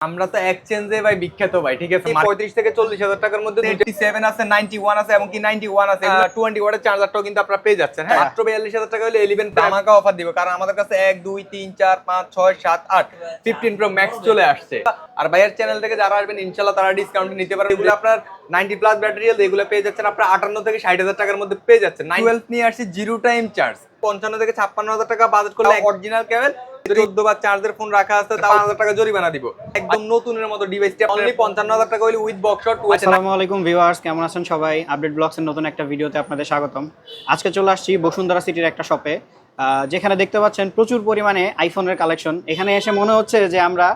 আমরা তো এক্সচেঞ্জে ভাই বিখ্যাত ভাই, ঠিক আছে। 35 থেকে 40,000 টাকার মধ্যে 87 আছে, 91 আছে এবং কি 91 আছে। 20 ওয়াটের চার্জারটাও কিন্তু আপনারা পেয়ে যাচ্ছেন। হ্যাঁ, মাত্র 42,000 টাকা হলে 11 ধামাকা অফার দিব, কারণ আমাদের কাছে 1 2 3 4 5 6 7 8 15 প্রো ম্যাক্স চলে আসছে। আর ভাইয়ের চ্যানেল থেকে যারা আসবেন ইনশাআল্লাহ তারা ডিসকাউন্ট নিতে পারবেন। এগুলো আপনার 90 প্লাস ব্যাটারি হেলথ, এগুলো পেয়ে যাচ্ছেন আপনারা 58 থেকে 60,000 টাকার মধ্যে পেয়ে যাচ্ছেন। 12 নিয়ে আসছে জিরো টাইম চার্জ, 55 থেকে 56,000 টাকা বাজেট করলে অরিজিনাল কেবল 14 বার চার্জের ফোন রাখা আছে, তাও 5,000 টাকা জরিমানা দিব। একদম নতুনের মতো ডিভাইসটা অনলি 55,000 টাকা হইলে উইথ বক্স শট। আসসালামু আলাইকুম ভিউয়ার্স, কেমন আছেন সবাই? আপডেট ব্লগস এর নতুন একটা ভিডিওতে আপনাদের স্বাগতম। আজকে চলে আসছি বসুন্ধরা সিটির একটা শপে, যেখানে দেখতে পাচ্ছেন প্রচুর পরিমাণে আইফোনের কালেকশন। এখানে এসে মনে হচ্ছে যে আমরা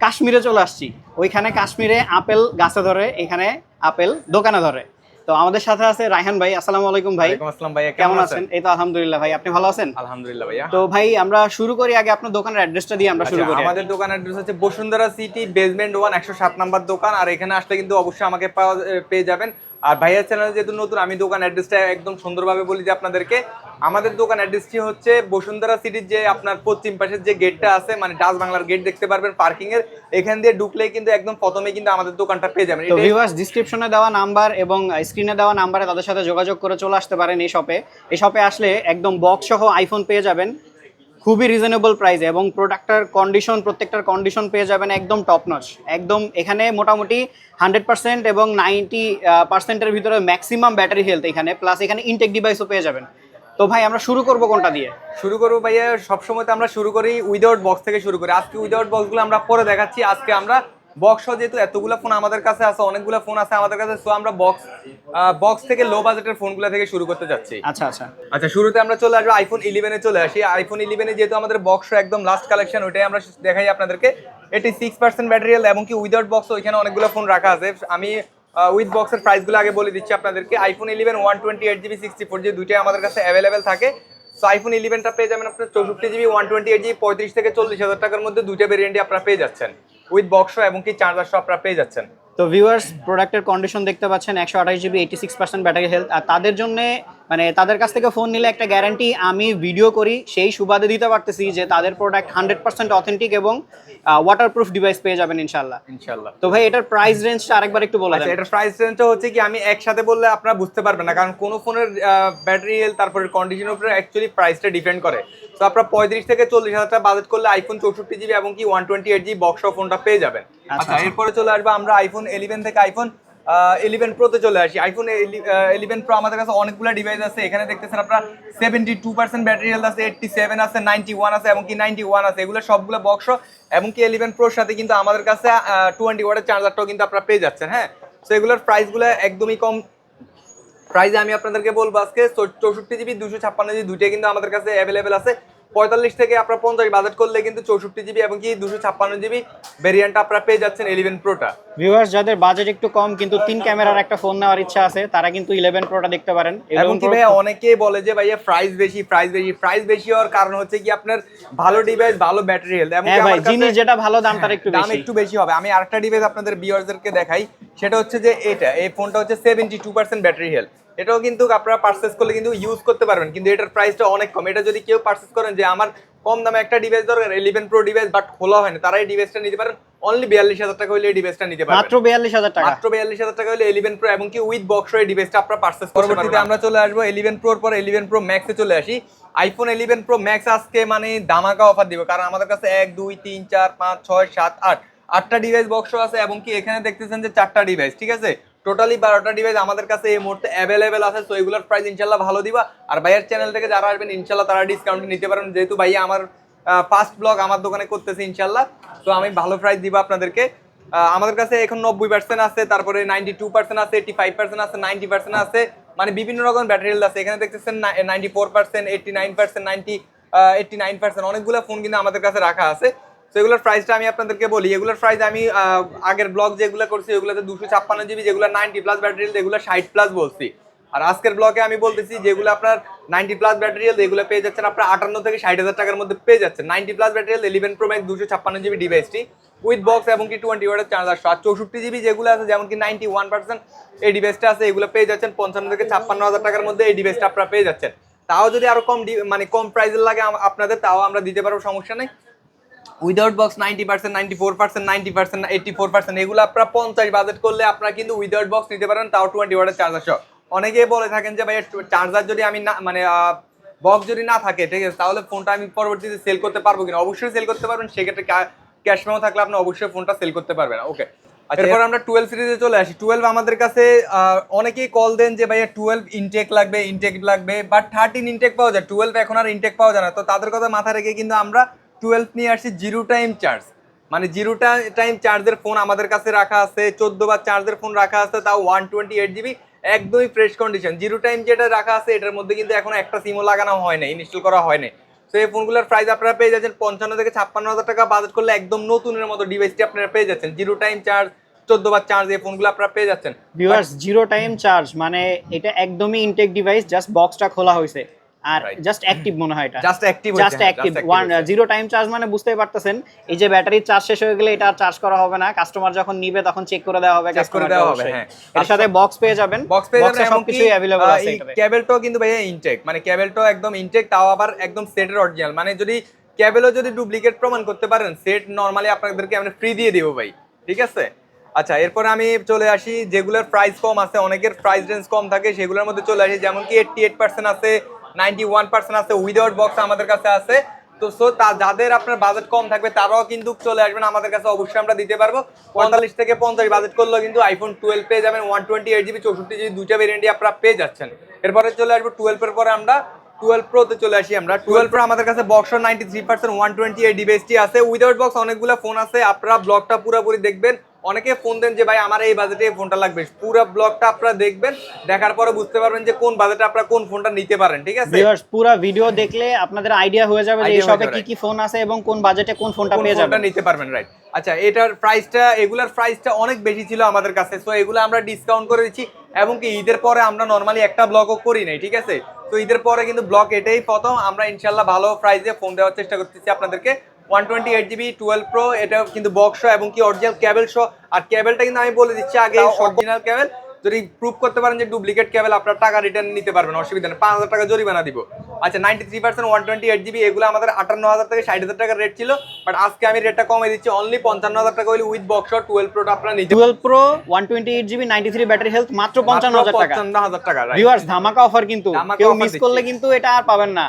কাশ্মীরে চলে আসছি। ওইখানে কাশ্মীরে আপেল গাছে ধরে, এখানে আপেল দোকানে ধরে। তো আমাদের সাথে আছে রায়হান ভাই। আসসালামু আলাইকুম ভাই। ওয়ালাইকুম আসসালাম ভাইয়া, কেমন আছেন? এই তো আলহামদুলিল্লাহ ভাই, আপনি ভালো আছেন? আলহামদুলিল্লাহ ভাইয়া। তো ভাই আমরা শুরু করি, আগে আপনার দোকানের অ্যাড্রেসটা দিয়ে আমরা শুরু করি। আমাদের দোকান অ্যাড্রেস হচ্ছে বসুন্ধরা সিটি বেসমেন্ট 1 107 নাম্বার দোকান। আর এখানে আসলে কিন্তু অবশ্যই আমাকে পেয়ে যাবেন। আর ভাইয়ার চ্যানেল যেহেতু নতুন, আমি দোকান অ্যাড্রেসটা একদম সুন্দরভাবে বলি যে আপনাদেরকে। আমাদের দোকান অ্যাড্রেসটি হচ্ছে বসুন্ধরা সিটির যে আপনার পশ্চিম পাশের যে গেটটা আছে, মানে ডাচ বাংলার গেট দেখতে পারবেন পার্কিং এর, এখান দিয়ে ঢুকলেই কিন্তু একদম প্রথমে কিন্তু আমাদের দোকানটা পেয়ে যাবেন। তো ভিউয়ার্স, ডেসক্রিপশনে দেওয়া নাম্বার এবং স্ক্রিনে দেওয়া নাম্বারে তাদের সাথে যোগাযোগ করে চলে আসতে পারেন এই শপে। এই শপে আসলে একদম বক্স সহ আইফোন পেয়ে যাবেন খুবই রিজনেবল প্রাইসে, এবং প্রোডাক্টের কন্ডিশন, প্রত্যেকটার কন্ডিশন পেয়ে যাবেন একদম টপ নচ। একদম এখানে মোটামুটি 100% এবং 90%-এর ভিতরে ম্যাক্সিমাম ব্যাটারি হেলথ এখানে, প্লাস এখানে ইনটেক ডিভাইসও পেয়ে যাবেন। তো ভাই আমরা শুরু করব কোনটা দিয়ে? শুরু করবো ভাইয়া, সবসময় তো আমরা শুরু করি উইদাউট বক্স থেকে শুরু করি। আজকে উইদাউট বক্সগুলো আমরা পরে দেখাচ্ছি। আজকে আমরা বক্স, যেহেতু এতগুলো ফোন আমাদের কাছে আছে, অনেকগুলো ফোন আছে আমাদের কাছে, সো আমরা বক্স থেকে লো বাজেটের ফোনগুলো থেকে শুরু করতে যাচ্ছি। আচ্ছা আচ্ছা আচ্ছা, শুরুতে আমরা চলে আসবো আইফোন 11-এ চলে আসি। আইফোন 11-এ যেহেতু আমাদের বক্স একদম লাস্ট কালেকশন, ওইটাই আমরা দেখাই আপনাদেরকে। এটি 6% ব্যাটারি হেলথ এবং কি উইদাউট বক্স ওইখানে অনেকগুলো ফোন রাখা আছে। আমি উইথ বক্সের প্রাইসগুলো আগে বলে দিচ্ছি আপনাদেরকে। আইফোন 11 128GB 64GB দুইটাই আমাদের কাছে অ্যাভেলেবেল থাকে। সো আইফোন 11টা পেয়ে যাবেন আপনার 64GB 128GB 35 থেকে 40,000 টাকার মধ্যে দুইটা ভেরিয়েন্টই আপনারা পেয়ে যাচ্ছেন উইথ বক্স এবং কি চার্জার সহ আপনারা পেয়ে যাচ্ছেন। তো ভিউয়ার্স, প্রোডাক্টের কন্ডিশন দেখতে পাচ্ছেন 128GB 86% ব্যাটারি হেলথ। আর তাদের জন্য মানে তাদের কাছ থেকে ফোন নিলে একটা গ্যারান্টি আমি ভিডিও করি, সেই সুবাদে দিতে পারতেছি যে তাদের প্রোডাক্ট 100% অথেন্টিক এবং ওয়াটারপ্রুফ ডিভাইস পেয়ে যাবেন ইনশাআল্লাহ। তো ভাই এটার প্রাইস রেঞ্জটা আরেকবার একটু বলে দেন। এটার প্রাইস রেঞ্জটা হচ্ছে কি, আমি একসাথে বললে আপনারা বুঝতে পারবেন না, কারণ কোন ফোনের ব্যাটারি হেলথ তারপরে কন্ডিশনের উপরে অ্যাকচুয়ালি প্রাইসটা ডিপেন্ড করে। তো আপনারা 35 থেকে 40,000 টাকা বাজেট করলে আইফোন 64GB এবং কি 128GB বক্স ফোনটা পেয়ে যাবেন। আচ্ছা, এরপরে চলে আসবে আমরা আইফোন 11 থেকে আইফোন 11 প্রোতে চলে আসি। আইফোন 11 প্রো আমাদের কাছে অনেকগুলো ডিভাইস আছে। এখানে দেখতেছেন আপনারা 72% ব্যাটারি হেলথ আছে, 87 আছে, 91 আছে এবং কি 91 আছে। এগুলো সবগুলো বক্স এবং কি 11 প্রোর সাথে কিন্তু আমাদের কাছে 20 ওয়াটের চার্জারটাও কিন্তু আপনারা পেয়ে যাচ্ছেন। হ্যাঁ, তো এগুলোর প্রাইসগুলো একদমই কম প্রাইসে আমি আপনাদেরকে বলবো আজকে। 64GB 256GB দুইটাই কিন্তু আমাদের কাছে অ্যাভেলেবেল আছে। 45 থেকে আপনারা 50 বাজেট করলে কিন্তু 64GB এবং কি 256GB ভেরিয়েন্ট আপনারা পেয়ে যাচ্ছেন 11 প্রোটা। ভিউয়ার্স, যাদের বাজেট একটু কম কিন্তু 3 ক্যামেরার একটা ফোন নেওয়ার ইচ্ছা আছে, তারা কিন্তু 11 প্রোটা দেখতে পারেন। এবং কি ভাইয়া অনেকেই বলে যে ভাইয়া প্রাইস বেশি হওয়ার কারণ হচ্ছে কি আপনার ভালো ডিভাইস, ভালো ব্যাটারি হেলথ এবং ভাই জিনিস যেটা ভালো দামটার একটু বেশি হবে। আমি আরেকটা ডিভাইস আপনাদের ভিউয়ারদেরকে দেখাই, সেটা হচ্ছে যে এই ফোনটা হচ্ছে 72% ব্যাটারি হেলথ। এটাও কিন্তু আপনারা পারচেজ করলে কিন্তু ইউজ করতে পারবেন, কিন্তু এটার প্রাইসটা অনেক কম। এটা যদি কেউ পারচেজ করেন যে আমার কম দামে একটা ডিভাইস দরকার, 11 প্রো ডিভাইস বাট খোলা হয় না, তারা এই ডিভাইসটা নিতে পারেন। অনলি 42,000 টাকা হলে এই ডিভাইসটা নিতে পারবেন। মাত্র 42,000 টাকা, মাত্র 42,000 টাকা হলে 11 প্রো এবং কি উইথ বক্স এই ডিভাইসটা আপনারা পারচেজ করতে পারবেন। পরবর্তীতে আমরা চলে আসবো 11 প্রোর পর 11 প্রো ম্যাক্সে চলে আসি। আইফোন 11 প্রো ম্যাক্স আজকে মানে ধামাকা অফার দিব, কারণ আমাদের কাছে 1 2 3 4 5 6 7 8 8টা ডিভাইস বক্স আছে এবং কি এখানে দেখতেছেন যে 4টা ডিভাইস, ঠিক আছে। টোটালি 12টা ডিভাইস আমাদের কাছে এই মুহূর্তে অ্যাভেলেবেল আছে। তো এগুলোর প্রাইস ইনশাল্লাহ ভালো দিবা। আর ভাইয়ের চ্যানেল থেকে যারা আসবেন ইনশাল্লাহ তারা ডিসকাউন্ট নিতে পারেন, যেহেতু ভাইয়া আমার ফার্স্ট ব্লগ আমার দোকানে করতেছে ইনশাল্লাহ, তো আমি ভালো প্রাইস দিব আপনাদেরকে। আমাদের কাছে এখন 90% আছে, তারপরে 92% আছে, 85% আছে, 90% আছে, মানে বিভিন্ন রকম ব্যাটারি হেলথ আছে। এখানে দেখতেছেন 94%, 89%, 89% অনেকগুলো ফোন কিন্তু আমাদের কাছে রাখা আছে। তো এগুলোর প্রাইসটা আমি আপনাদেরকে বলি। এগুলোর প্রাইস আমি আগের ব্লগ যেগুলো করছি ওগুলোতে 256GB, যেগুলো 90 প্লাস ব্যাটারি হেলথ এগুলো 60 প্লাস বলছি। আর আজকের ব্লগে আমি বলতেছি যেগুলো আপনার 90 প্লাস ব্যাটারি হেলথ এগুলো পেয়ে যাচ্ছেন আপনার 58 থেকে 60,000 টাকার মধ্যে পেয়ে যাচ্ছেন। 90 plus battery health 11 pro max 256GB ডিভাইসটি উইথ বক্স এবং কি 20 ওয়াটের চার্জার সহ। 64GB যেগুলো আছে, যেমন কি 91% এই ডিভাইসটা আছে, এগুলো পেয়ে যাচ্ছেন 55 থেকে 56,000 টাকার মধ্যে এই ডিভাইসটা আপনারা পেয়ে যাচ্ছেন। তাও যদি আরো কম মানে কম প্রাইসের লাগে আপনাদের, তাও আমরা দিতে পারবো, সমস্যা নেই। উইদাউট বক্স 90%, 94%, 90%, 84%, এগুলো আপনারা 50 বাজেট করলে আপনারা কিন্তু উইদাউট বক্স নিতে পারেন, তাও 20 ওয়াটের চার্জার সহ। অনেকেই বলে থাকেন যে ভাই চার্জার যদি আমি না মানে বক্স যদি না থাকে, ঠিক আছে, তাহলে ফোনটা আমি পরবর্তীতে সেল করতে পারবো কিনা? অবশ্যই সেল করতে পারবেন, সেক্ষেত্রে ক্যাশ মেমো থাকলে আপনি অবশ্যই ফোনটা সেল করতে পারবেন। ওকে, এরপর আমরা 12 সিরিজে চলে আসি। 12 আমাদের কাছে অনেকেই কল দেন যে ভাইয়া 12 ইনটেক লাগবে, বাট 13 ইনটেক পাওয়া যায়, 12 এখন আর ইনটেক পাওয়া যায় না। তো তাদের কথা মাথায় রেখে কিন্তু আমরা 12 নিয়ে আসছি জিরো টাইম চার্জ, মানে জিরো টাইম চার্জের ফোন আমাদের কাছে রাখা আছে, 14 বার চার্জের ফোন রাখা আছে, তাও 128 GB, একদমই ফ্রেশ কন্ডিশন। জিরো টাইম যেটা রাখা আছে এটার মধ্যে কিন্তু এখনো একটা সিমও লাগানো হয় না, ইনস্টল করা হয় না। তো এই ফোনগুলোর প্রাইস আপনারা পেয়ে যাচ্ছেন 55 থেকে 56,000 টাকা বাজেট করলে একদম নতুনের মতো ডিভাইসটি আপনারা পেয়ে যাচ্ছেন। জিরো টাইম চার্জ, 14 বার চার্জ, এই ফোনগুলো আপনারা পেয়ে যাচ্ছেন। ভিউয়ার্স, জিরো টাইম চার্জ মানে এটা একদমই ইনটেক ডিভাইস, জাস্ট বক্সটা খোলা হয়েছে আর জাস্ট অ্যাক্টিভ মনে হয় এটা, just active zero time charge মানে বুঝতেই পারতেছেন এই যে ব্যাটারির চার্জ শেষ হয়ে গেলে এটা চার্জ করা হবে না, কাস্টমার যখন নিবে তখন চেক করে দেওয়া হবে, হ্যাঁ। এর সাথে বক্স পেয়ে যাবেন, সবকিছুই अवेलेबल আছে এটাতে। কেবলটাও কিন্তু ভাইয়া ইনটেক, মানে কেবলটাও একদম ইনটেক, তাও আবার একদম সেটের অরিজিনাল। মানে যদি কেবলও যদি ডুপ্লিকেট প্রমাণ করতে পারেন, সেট নরমালি আপনাদেরকে আমরা ফ্রি দিয়ে দেবো ভাই, ঠিক আছে। আচ্ছা, এরপরে আমি চলে আসি যেগুলোর প্রাইস কম আছে, অনেকের প্রাইস রেঞ্জ কম থাকে, সেগুলোর মধ্যে চলে আসি। যেমন কি 88% আছে, 91% আছে, উইদাউট বক্স আমাদের কাছে আছে। তো যাদের আপনার বাজেট কম থাকবে তারাও কিন্তু চলে আসবেন আমাদের কাছে, অবশ্যই আমরা দিতে পারবো। 45 থেকে 50 বাজেট করলেও কিন্তু আইফোন 12 পেয়ে যাবেন, 128 GB, 64 GB, দুইটা ভেরিয়েন্টই আপনারা পেয়ে যাচ্ছেন। এরপরে চলে আসবো 12 এর পরে আমরা 12 Pro তে চলে আসি। আমরা 12 Pro আমাদের কাছে বক্স 93%, 128 ডিভাইসটি আছে, উইদাউট বক্স অনেকগুলো ফোন আছে। আপনারা ব্লগটা পুরোপুরি দেখবেন। অনেকে ফোন দেন যে ভাই আমার এই বাজেটে এই ফোনটা লাগবে, পুরো ব্লগটা আপনারা দেখবেন, দেখার পরে বুঝতে পারবেন যে কোন বাজেটে আপনারা কোন ফোনটা নিতে পারেন, ঠিক আছে। ভিউয়ার্স, পুরো ভিডিও দেখলে আপনাদের আইডিয়া হয়ে যাবে যে এই শপে কি কি ফোন আছে এবং কোন বাজেটে কোন ফোনটা পেয়ে যাবেন, নিতে পারবেন, রাইট। আচ্ছা, এটার প্রাইসটা, এগুলার প্রাইসটা অনেক বেশি ছিল আমাদের কাছে, সো এগুলো আমরা ডিসকাউন্ট করে দিচ্ছি। এবং কি ঈদের পরে আমরা নরমালি একটা ব্লগও করি নাই, ঠিক আছে। তো ঈদের পরে কিন্তু ব্লগ এটাই প্রথম, আমরা ইনশাল্লাহ ভালো প্রাইসে ফোন দেওয়ার চেষ্টা করতেছি আপনাদেরকে। 128 GB 12 Pro, এটা কিন্তু বক্স এবং কি অরিজিনাল কেবল সহ। আর কেবলটা কিন্তু আমি বলে দিচ্ছি আগে, অরিজিনাল কেবল, যদি প্রুফ করতে পারেন যে ডুপ্লিকেট কেবল, আপনার টাকা রিটার্ন নিতে পারবেন, অসুবিধা নেই, 5,000 টাকা জরিমানা দিব। আচ্ছা, 93%, 128 GB, এগুলো আমাদের 58,000 থেকে 60,000 টাকার রেট ছিল, বাট আজকে আমি রেটটা কমে দিচ্ছি, অনলি 55,000 টাকা হলে উইথ বক্স 12 Pro আপনারা নিতে। 12 Pro 128 GB 93 ব্যাটারি হেলথ মাত্র 55,000 টাকা। 55,000 টাকা, রাইট। ভিউয়ার্স, ধামাকা অফার, কিন্তু কেউ মিস করলে কিন্তু এটা আর পাবেন না,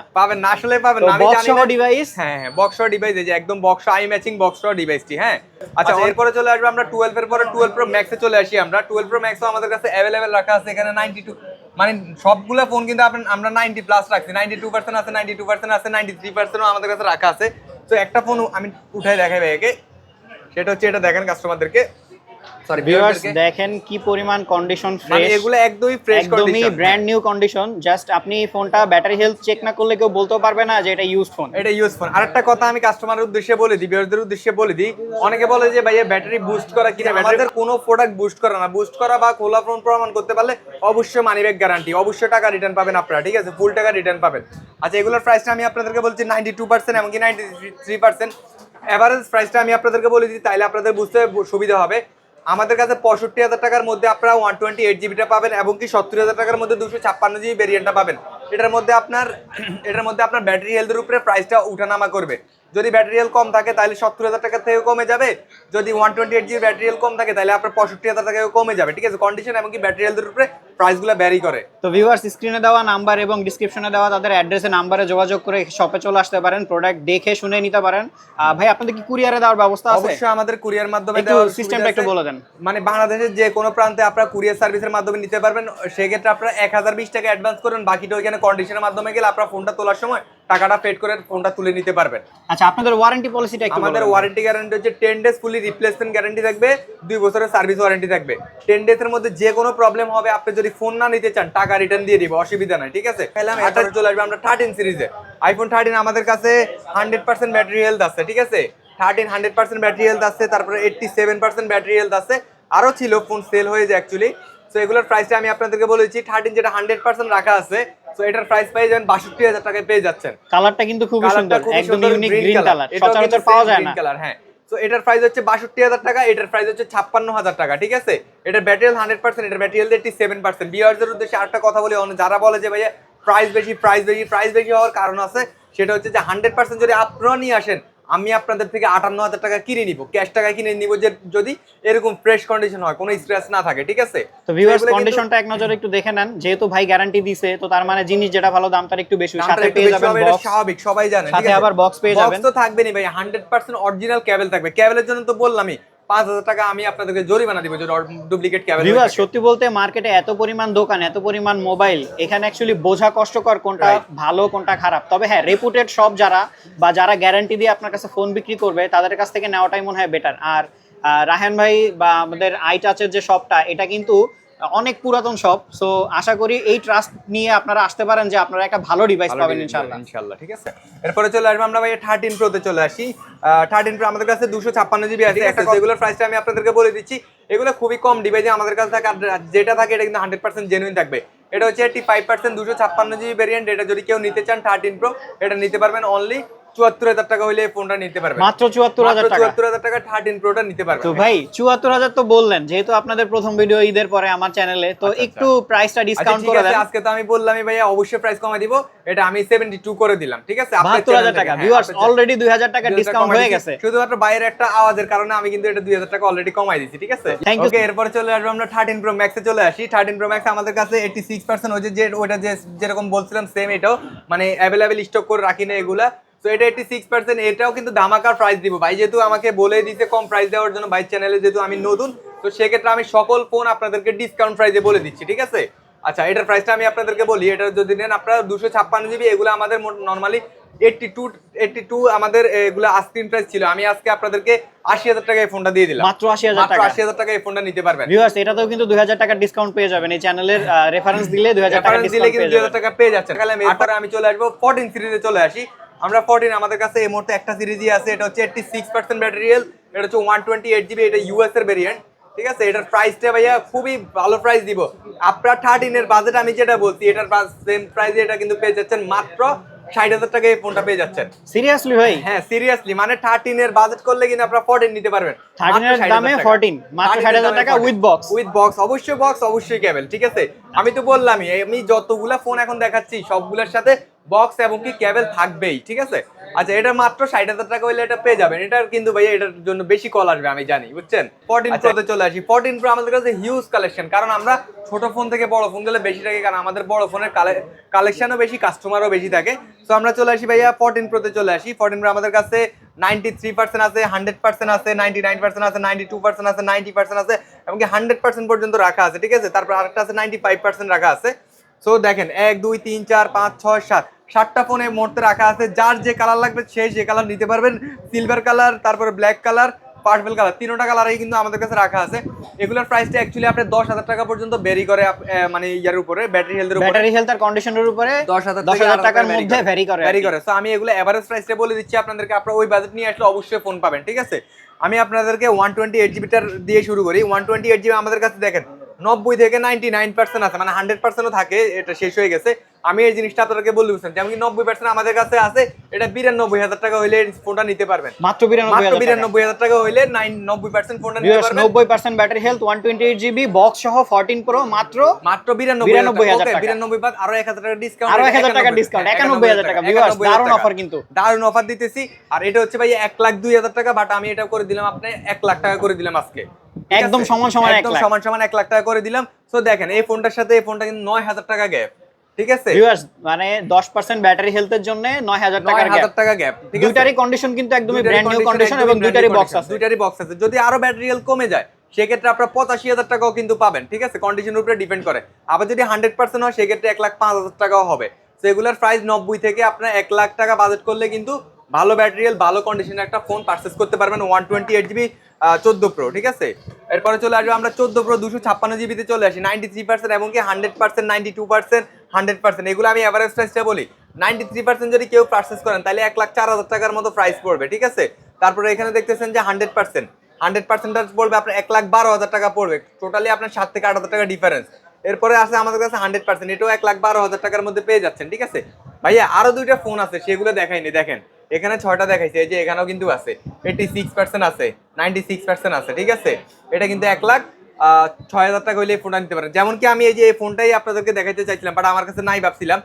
আসলে পাবেন না। আমি জানি বক্স ডিভাইস, হ্যাঁ, বক্স ডিভাইস, এই যে একদম বক্স আই ম্যাচিং বক্স ডিভাইসটি, হ্যাঁ। আচ্ছা, এরপরে চলে আসবে আমরা 12 এর পরে 12 Pro Max এ চলে আসি। আমরা 12 Pro Max ও আমাদের কাছে अवेलेबल রাখা আছে এখানে 92, মানে সবগুলো ফোন কিন্তু আমরা 90 প্লাস রাখছি, 92% আছে, 92% আছে, 93% ও আমাদের কাছে রাখা আছে। তো একটা ফোন আমি উঠাই দেখাই ভাইকে, সেটা হচ্ছে এটা দেখেন কাস্টমারদেরকে, সরি ভিউয়ার্স, দেখেন কি পরিমাণ কন্ডিশন ফ্রেশ, মানে এগুলো একদমই ফ্রেশ কন্ডিশন, একদমই ব্র্যান্ড নিউ কন্ডিশন। জাস্ট আপনি এই ফোনটা ব্যাটারি হেলথ চেক না করলে কেউ বলতেও পারবে না যে এটা ইউজ ফোন, এটা ইউজ ফোন। আরেকটা কথা আমি কাস্টমারের উদ্দেশ্যে বলে দিই, ভিউয়ারদের উদ্দেশ্যে বলে দিই, অনেকে বলে যে ভাইয়া ব্যাটারি বুস্ট করা কিনা, আমাদের কোনো প্রোডাক্ট বুস্ট করা না, বুস্ট করা বা খোলা ফোন প্রমাণ করতে পারলে অবশ্যই মানি ব্যাক গ্যারান্টি, অবশ্যই টাকা রিটার্ন পাবেন আপনারা, ঠিক আছে, ফুল টাকা রিটার্ন পাবেন। আচ্ছা, এগুলোর প্রাইসটা আমি আপনাদেরকে বলছি 92% এমনকি 93%। এভারেজ প্রাইসটা আমি আপনাদেরকে বলে দিই, তাইলে আপনাদের বুঝতে সুবিধা হবে। আমাদের কাছে 65,000 টাকার মধ্যে আপনারা 128 জিবিটা পাবেন, এবং কি 70,000 টাকার মধ্যে 256 জিবি ভেরিয়েন্টটা পাবেন। এটার মধ্যে আপনার ব্যাটারি হেলথের উপরে প্রাইসটা উঠানামা করবে। যদি ব্যাটারি হেলথ কম থাকে তাহলে 70,000 টাকা থেকে কমে যাবে, যদি 128 জিবি ব্যাটারি হেলথ কম থাকে তাহলে আপনার 65,000 টাকা কমে যাবে, ঠিক আছে। কন্ডিশন এবং কি ব্যাটারি হেলথের উপরে প্রাইসগুলো ভ্যারি করে। তো ভিউয়ার্স, স্ক্রিনে দেওয়া নাম্বার এবং ডেসক্রিপশনে দেওয়া তাদের অ্যাড্রেসে নাম্বারে যোগাযোগ করে শপে চলে আসতে পারেন, প্রোডাক্ট দেখে শুনে নিতে পারেন। ভাই, আপনাদের কি কুরিয়ারে দেওয়ার ব্যবস্থা আছে? অবশ্যই আমাদের কুরিয়ার মাধ্যমে দেওয়ার সিস্টেমটা একটু বলে দেন। মানে বাংলাদেশের যে কোনো প্রান্তে আপনারা কুরিয়ার সার্ভিসের মাধ্যমে নিতে পারবেন। সেক্ষেত্রে আপনারা 1020 টাকা অ্যাডভান্স করবেন, বাকিটা ওইখানে কন্ডিশনের মাধ্যমে গেলে আপনারা ফোনটা তোলার সময় টাকাটা পেড করে ফোনটা তুলে নিতে পারবেন। আচ্ছা, আপনাদের ওয়ারেন্টি পলিসিটা একটু আমাদের ওয়ারেন্টি গ্যারান্টি হচ্ছে 10 ডেজ ফুলি রিপ্লেসমেন্ট গ্যারান্টি থাকবে, 2 বছরের সার্ভিস ওয়ারেন্টি থাকবে। 10 ডেজের মধ্যে যে কোনো প্রবলেম হবে, আপনি যদি ফোন না নিতে চান টাকা রিটার্ন দিয়ে দিব, অসুবিধা নাই, ঠিক আছে। এরপরে চলে আসবে আমরা 13 সিরিজে। আইফোন 13 আমাদের কাছে 100% ব্যাটারি হেলথ আছে, ঠিক আছে। 13 100% ব্যাটারি হেলথ আছে, তারপরে 87% ব্যাটারি হেলথ আছে, আরো ছিল ফোন সেল হয়ে যায় অ্যাকচুয়ালি। তো এগুলোর প্রাইসটা আমি আপনাদেরকে বলেছি, 13 যেটা 100% রাখা আছে, তো এটার প্রাইস পেয়ে যাবেন 62,000 টাকায় পেয়ে যাচ্ছেন। কালারটা কিন্তু খুবই সুন্দর, একদম ইউনিক গ্রিন কালার, সচরাচর পাওয়া যায় না কালার, হ্যাঁ। তো এটার প্রাইস হচ্ছে 62,000 টাকা, এটার প্রাইস হচ্ছে 56,000 টাকা, ঠিক আছে। এটার ব্যাটারি হেলথ 100%, এটার ব্যাটারি হেলথ 87%। ভিউয়ারদের উদ্দেশ্যে আরেকটা কথা বলি, যারা বলে যে ভাইয়া প্রাইস বেশি হওয়ার কারণ আছে, সেটা হচ্ছে যে 100% যদি আপনারা নিয়ে আসেন আমি আপনাদের থেকে 58,000 টাকা কিনে নিব, ক্যাশ টাকা কিনে নিব, যে যদি এরকম ফ্রেশ কন্ডিশন হয়, কোনো স্ক্র্যাচ না থাকে, ঠিক আছে? তো ভিউয়ার্স কন্ডিশনটা এক নজরে একটু দেখে নেন, যেহেতু ভাই গ্যারান্টি দিছে, তো তার মানে জিনিস যেটা ভালো দাম তার একটু বেশি, সাথে পেয়ে যাবেন বক্স, স্বাভাবিক, সবাই জানে, সাথে আবার বক্স পেয়ে যাবেন। বক্স তো থাকবেই ভাই, 100% অরিজিনাল কেবল থাকবে। কেবলের জন্য তো বললামই 5,000 টাকা আমি আপনাদেরকে জরিমানা দিব যদি ডুপ্লিকেট কেবল। ভিউয়ার্স সত্যি বলতে মার্কেটে এত পরিমাণ দোকান, এত পরিমাণ মোবাইল, এখানে অ্যাকচুয়ালি বোঝা কষ্টকর কোনটা ভালো কোনটা খারাপ। তবে হ্যাঁ, রেপুটেড শপ যারা বা যারা গ্যারান্টি দিয়ে আপনার কাছে ফোন বিক্রি করবে তাদের কাছ থেকে নেওয়াটাই মনে হয় বেটার। আর রাহান ভাই বা আমাদের আইটাচের যে শপটা, এটা কিন্তু অনেক পুরাতন শপ, সো আশা করি এই ট্রাস্ট নিয়ে আপনারা আসতে পারেন যে আপনারা একটা ভালো ডিভাইস পাবেন ইনশাআল্লাহ। ঠিক আছে, এরপরে চলে আসবে আমরা ভাই 13 Pro তে চলে আসি। 13 Pro আমাদের কাছে 256 জিবি আছে, যেগুলোর প্রাইসটা আমি আপনাদেরকে বলে দিচ্ছি। এগুলো খুবই কম ডিভাইসে আমাদের কাছে থাকে, আর যেটা থাকে এটা কিন্তু 100% জেনুইন থাকবে। এটা হচ্ছে 85% 256 জিবি ভেরিয়েন্ট। এটা যদি কেউ নিতে চান 13 Pro, এটা নিতে পারবেন অনলি 74,000 টাকা হইলে এই ফোনটা নিতে পারবেন, মাত্র 74,000 টাকা। 74,000 টাকা 13 Pro টা নিতে পারবেন। তো ভাই 74,000 তো বললেন, যেহেতু আপনাদের প্রথম ভিডিও ঈদের পরে আমার চ্যানেলে, তো একটু প্রাইসটা ডিসকাউন্ট করে দেন। আজকে তো আমি বললামই ভাইয়া, অবশ্যই প্রাইস কমাই দিব, এটা আমি 72 করে দিলাম, ঠিক আছে? 72,000 টাকা। ভিউয়ার্স অলরেডি 2,000 টাকা ডিসকাউন্ট হয়ে গেছে, শুধুমাত্র বাইরের একটা আওয়াজের কারণে আমি কিন্তু এটা 2,000 টাকা অলরেডি কমাই দিয়েছি, ঠিক আছে? ওকে, এরপর চলে আসবো আমরা 13 Pro Max এ চলে আসি। 13 Pro Max আমাদের কাছে 86% ওই যে ওটা যেরকম বলছিলাম সেম, এটাও মানে অ্যাভেলেবেল স্টক করে রাখি না এগুলা। তো এটা 86%, এটাও কিন্তু ধামাকার প্রাইস দিব ভাই, যেহেতু আমাকে বলে দিয়েছে কম প্রাইস দেওয়ার জন্য ভাই চ্যানেলে, যেহেতু আমি নতুন, তো সেক্ষেত্রে আমি সকল ফোন আপনাদেরকে ডিসকাউন্ট প্রাইসে বলে দিচ্ছি, ঠিক আছে? আচ্ছা, এটার প্রাইসটা আমি আপনাদেরকে বলি। এটা যদি নেন আপনারা 256 জিবি, এগুলো আমাদের নরমালি 82 আমাদের এগুলো আস্কিং প্রাইস ছিল। আমি আজকে আপনাদেরকে 80,000 টাকায় ফোনটা দিয়ে দিলাম, মাত্র 80,000 টাকা। 80,000 টাকায় এই ফোনটা নিতে পারবেন। ভিউয়ার্স এটাতেও কিন্তু 2,000 টাকা ডিসকাউন্ট পেয়ে যাবেন, এই চ্যানেলের রেফারেন্স দিলে 2,000 টাকা ডিসকাউন্ট পেয়ে যাবেন। 2,000 টাকা পেয়ে যাচ্ছেন। এরপরে আমি চলে আসবো 14 সিরিজে চলে আসি। আমরা 14 আমাদের কাছে এই মুহূর্তে একটা সিরিজই আছে, এটা হচ্ছে 86% ব্যাটারি হেলথ, এটা হচ্ছে 128 জিবি, এটা ইউএস এর ভেরিয়েন্ট, ঠিক আছে? এটার প্রাইসটা ভাইয়া খুবই ভালো প্রাইস দিব। আপনার 13 এর বাজেট আমি যেটা বলছি, এটার সেম প্রাইসে এটা কিন্তু পেয়ে যাচ্ছেন মাত্র 60,000 টাকায় এই ফোনটা পেয়ে যাচ্ছেন। সিরিয়াসলি ভাই? হ্যাঁ সিরিয়াসলি, মানে 13 এর বাজেট করলে কিন্তু আপনারা 14 নিতে পারবেন। 13 এর দামে 14 মাত্র 60,000 টাকা উইথ বক্স। উইথ বক্স, অবশ্যই বক্স, অবশ্যই কেবল, ঠিক আছে? আমি তো বললামই, আমি যতগুলা ফোন এখন দেখাচ্ছি সবগুলোর সাথে বক্স এবং কি কেবল থাকবেই, ঠিক আছে? আচ্ছা, এটা মাত্র 60,000 টাকা হইলে এটা পেয়ে যাবেন। এটার কিন্তু ভাই এটার জন্য বেশি কল আসবে আমি জানি, বুঝছেন? 14 Pro তে চলে আসি। 14 Pro আমাদের কাছে হিউজ কালেকশন, কারণ আমরা ছোট ফোন থেকে বড় ফোন গেলে বেশি থাকে, কারণ আমাদের বড় ফোনের কালেকশনও বেশি, কাস্টমারও বেশি থাকে। তো আমরা চলে আসি ভাইয়া 14 Pro তে চলে আসি। 14 Pro আমাদের কাছে 93% আছে, 100% আছে, 99% আছে, 92% আছে, 90% আছে, এমনকি 100% পর্যন্ত রাখা আছে, ঠিক আছে? তারপর আরেকটা আছে 95% রাখা আছে। সো দেখেন 1 2 3 4 5 6 7 7টা ফোনে মোটতে রাখা আছে। যার যে কালার লাগবে সে যে কালার নিতে পারবেন। সিলভার কালার, তারপরে ব্ল্যাক কালার, পার্পল কালার, তিনটা কালারই কিন্তু আমাদের কাছে রাখা আছে। এগুলোর প্রাইসটা অ্যাকচুয়ালি আপনি 10,000 টাকা পর্যন্ত ভ্যারি করে, মানে ইয়ার উপরে, ব্যাটারি হেলথের উপরে, ব্যাটারি হেলথ আর কন্ডিশনের উপরে 10,000 টাকার মধ্যে ভ্যারি করে। সো আমি এগুলো এভারেজ প্রাইসটা বলে দিচ্ছি আপনাদেরকে, আপনারা ওই বাজেট নিয়ে আসলে অবশ্যই ফোন পাবেন, ঠিক আছে? আমি আপনাদেরকে 128 জিবিটার দিয়ে শুরু করি। 128 জিবি আমাদের কাছে দেখেন 90 থেকে 99% আছে, মানে 100%ও থাকে, এটা শেষ হয়ে গেছে। আমি এই জিনিসটা আপনাদেরকে বলে দিচ্ছি, যেমন কি 90% আমাদের কাছে আছে, এটা 92,000 টাকা হইলে ফোনটা নিতে পারবেন। মাত্র 92,000 টাকা হইলে 90% ফোনটা নিতে পারবেন। 90% ব্যাটারি হেলথ, 128 জিবি বক্স সহ 14 Pro মাত্র 92,000 টাকা। 92 বাদ আরো 1,000 টাকা ডিসকাউন্ট, আরো 1,000 টাকা ডিসকাউন্ট, 91,000 টাকা। ভিউয়ার্স দারুণ অফার, কিন্তু দারুণ অফার দিতেছি। আর এটা হচ্ছে ভাই 1,02,000 টাকা, বাট আমি এটা করে দিলাম আপনি 1 লাখ টাকা করে দিলাম আজকে, একদম সমান 1 লাখ টাকা করে দিলাম। সো দেখেন এই ফোনটার সাথে এই ফোনটা কিন্তু 9,000 টাকা গ্যাপ, ঠিক আছে? ভিউয়ার্স মানে 10% ব্যাটারি হেলথের জন্য 9,000 টাকা গ্যাপ। দুইটারই কন্ডিশন কিন্তু একদমই ব্র্যান্ড নিউ কন্ডিশন, এবং দুইটারই বক্স আছে। যদি আরো ব্যাটারি হেলথ কমে যায় সেক্ষেত্রে আপনারা 85,000 টাকাও কিন্তু পাবেন, ঠিক আছে? কন্ডিশনের উপরে ডিপেন্ড করে। আবার যদি 100% হয় সেক্ষেত্রে 1,05,000 টাকাও হবে। তো এগুলোর প্রাইস 90 থেকে আপনার 1 লাখ টাকা বাজেট করলে কিন্তু ভালো ব্যাটারি হেলথ, ভালো কন্ডিশনের একটা ফোন পারচেজ করতে পারবেন। 128 জিবি 14 Pro, ঠিক আছে? এরপরে চলে আসবে আমরা 14 Pro 256 জিবিতে চলে আসি। 93% এবং কি 100%, 92%, 100%, এগুলো আমি এভারেজ প্রাইসটা বলি। 93% যদি কেউ পারচেজ করেন তাহলে 1,04,000 টাকার মতো প্রাইস পড়বে, ঠিক আছে? তারপরে এখানে দেখতেছেন যে 100% পড়বে আপনার 1,12,000 টাকা পড়বে। টোটালি আপনার 7 থেকে 8,000 টাকা ডিফারেন্স। এরপরে আছে আমাদের কাছে 100%, এটাও 1,12,000 টাকার মধ্যে পেয়ে যাচ্ছেন, ঠিক আছে? ভাইয়া আরো দুইটা ফোন আছে, সেগুলো দেখাইনি। দেখেন এখানে 6টা দেখাইছে, এই যে এখানেও কিন্তু আছে, 86% আছে, 96% আছে, ঠিক আছে? এটা কিন্তু 1,06,000 টাকা হইলে এই ফোনটা নিতে পারেন। যেমন কি আমি এই যে এই ফোনটাই আপনাদেরকে দেখাইতে চাইছিলাম, বাট আমার কাছে নাই ভাবছিলাম।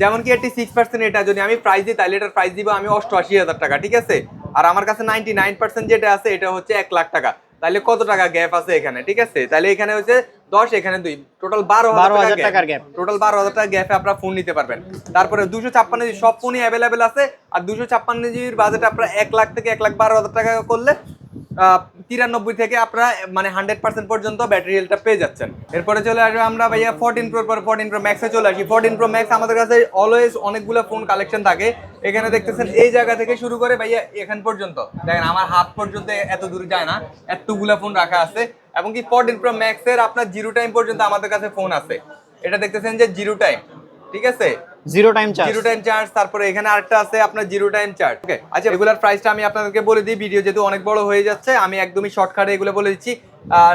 যেমন কি 86%, এটা যদি আমি প্রাইস দিই তাহলে এটার প্রাইস দিব আমি 88,000 টাকা, ঠিক আছে? আর আমার কাছে 99% যেটা আছে এটা হচ্ছে 1 লাখ টাকা। তাহলে কত টাকা গ্যাপ আছে এখানে, ঠিক আছে? তাহলে এখানে হচ্ছে 10, এখানে 2, টোটাল 12,000 টাকার গ্যাপ। টোটাল 12,000 টাকা গ্যাপে আপনারা ফোন নিতে পারবেন। তারপরে 256 জিবি সব ফোনই অ্যাভেলেবেল আছে। আর 256 জিবির বাজেট আপনারা 1 লাখ থেকে 1,12,000 টাকা করলে 93 থেকে আপনারা মানে 100% পর্যন্ত ব্যাটারি হেলথটা পেয়ে যাচ্ছেন। এরপরে চলে আসবে আমরা ভাইয়া 14 প্রো পর 14 প্রো ম্যাক্সে চলে আসি। 14 প্রো ম্যাক্স আমাদের কাছে অলওয়েজ অনেকগুলো ফোন কালেকশন থাকে। এখানে দেখতেছেন এই জায়গা থেকে শুরু করে ভাইয়া এখান পর্যন্ত দেখেন আমার হাত পর্যন্ত এত দূর যায় না, এতগুলো ফোন রাখা আছে। এবং কি 14 প্রো ম্যাক্সের আপনার জিরো টাইম পর্যন্ত আমাদের কাছে ফোন আছে। এটা দেখতেছেন যে জিরো টাইম, ঠিক আছে? Zero time charge. তারপরে এখানে আরেকটা আছে আপনার জিরো টাইম চার্জ। ওকে, আচ্ছা রেগুলার প্রাইসটা আমি আপনাদেরকে বলে দিই, ভিডিও যেহেতু অনেক বড় হয়ে যাচ্ছে আমি একদমই শর্টকাটে এগুলো বলে দিচ্ছি।